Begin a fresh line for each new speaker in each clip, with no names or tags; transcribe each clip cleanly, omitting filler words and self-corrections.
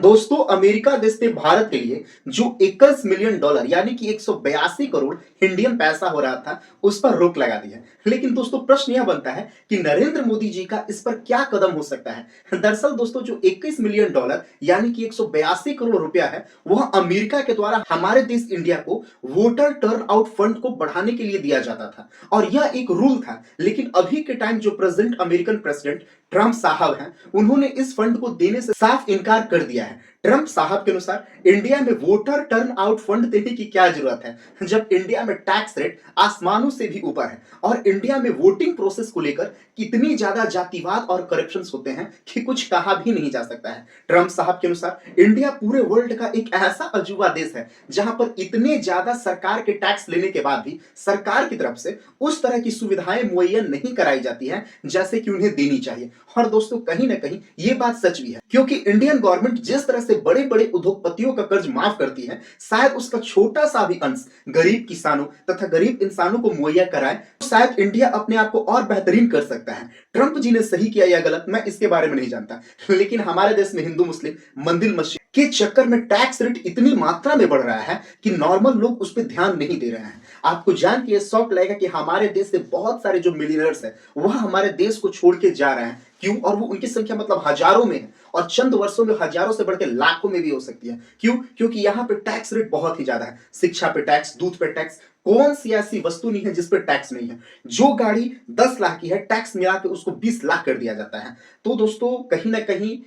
दोस्तों अमेरिका देश ने भारत के लिए जो 21 मिलियन डॉलर यानी कि 182 करोड़ इंडियन पैसा हो रहा था उस पर रोक लगा दी है। लेकिन दोस्तों प्रश्न यह बनता है कि नरेंद्र मोदी जी का इस पर क्या कदम हो सकता है। दरअसल दोस्तों जो 21 मिलियन डॉलर यानी कि 182 करोड़ रुपया है वह अमेरिका के द्वारा हमारे देश इंडिया को वोटर टर्न आउट फंड को बढ़ाने के लिए दिया जाता था और यह एक रूल था। लेकिन अभी के टाइम जो प्रेसिडेंट अमेरिकन प्रेसिडेंट ट्रंप साहब हैं उन्होंने इस फंड को देने से साफ इनकार कर दिया है। ट्रंप साहब के अनुसार इंडिया में वोटर टर्न आउट फंड देने की क्या जरूरत है जब इंडिया में टैक्स रेट आसमानों से भी ऊपर है और इंडिया में वोटिंग प्रोसेस को लेकर कितनी ज्यादा जातिवाद और करप्शन होते हैं कि कुछ कहा भी नहीं जा सकता है। ट्रंप साहब के अनुसार इंडिया पूरे वर्ल्ड का एक ऐसा अजूबा देश है जहां पर इतने ज्यादा सरकार के टैक्स लेने के बाद भी सरकार की तरफ से उस तरह की सुविधाएं मुहैया नहीं कराई जाती है जैसे कि उन्हें देनी चाहिए। और दोस्तों कहीं ना कहीं ये बात सच भी है क्योंकि इंडियन गवर्नमेंट जिस तरह से बड़े बड़े उद्योगपतियों का कर्ज माफ करती है शायद उसका छोटा सा भी अंश गरीब किसानों तथा गरीब इंसानों को मुहैया कराए तो शायद इंडिया अपने आप को और बेहतरीन कर सकता है। ट्रंप जी ने सही किया या गलत मैं इसके बारे में नहीं जानता, लेकिन हमारे देश में हिंदू मुस्लिम मंदिर मस्जिद के चक्कर में टैक्स रेट इतनी मात्रा में बढ़ रहा है कि नॉर्मल लोग उस पर ध्यान नहीं दे रहे हैं। आपको जान के ये शौक लगेगा कि हमारे देश से बहुत सारे जो मिलियनर्स हैं वह हमारे देश को छोड़ के जा रहे हैं। क्यों? और वो उनकी संख्या मतलब हजारों में है और चंद वर्षों में हजारों से बढ़कर लाखों में भी हो सकती है। क्यों? क्योंकि यहाँ पे टैक्स रेट बहुत ही ज्यादा है। शिक्षा पे टैक्स, दूध पे टैक्स, कौन सी ऐसी वस्तु नहीं है जिस पर टैक्स नहीं है। जो गाड़ी 10 लाख की है टैक्स मिला के उसको 20 लाख कर दिया जाता है। तो दोस्तों कहीं ना कहीं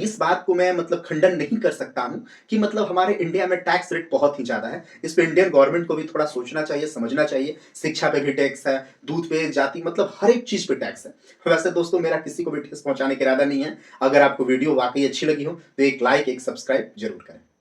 इस बात को मैं मतलब खंडन नहीं कर सकता हूं कि मतलब हमारे इंडिया में टैक्स रेट बहुत ही ज्यादा है। इस पे इंडियन गवर्नमेंट को भी थोड़ा सोचना चाहिए, समझना चाहिए। शिक्षा पे भी टैक्स है, दूध पे, जाति मतलब हर एक चीज पे टैक्स है। वैसे दोस्तों मेरा किसी को भी ठेस पहुंचाने का इरादा नहीं है। अगर आपको वीडियो वाकई अच्छी लगी हो तो एक लाइक एक सब्सक्राइब जरूर करें।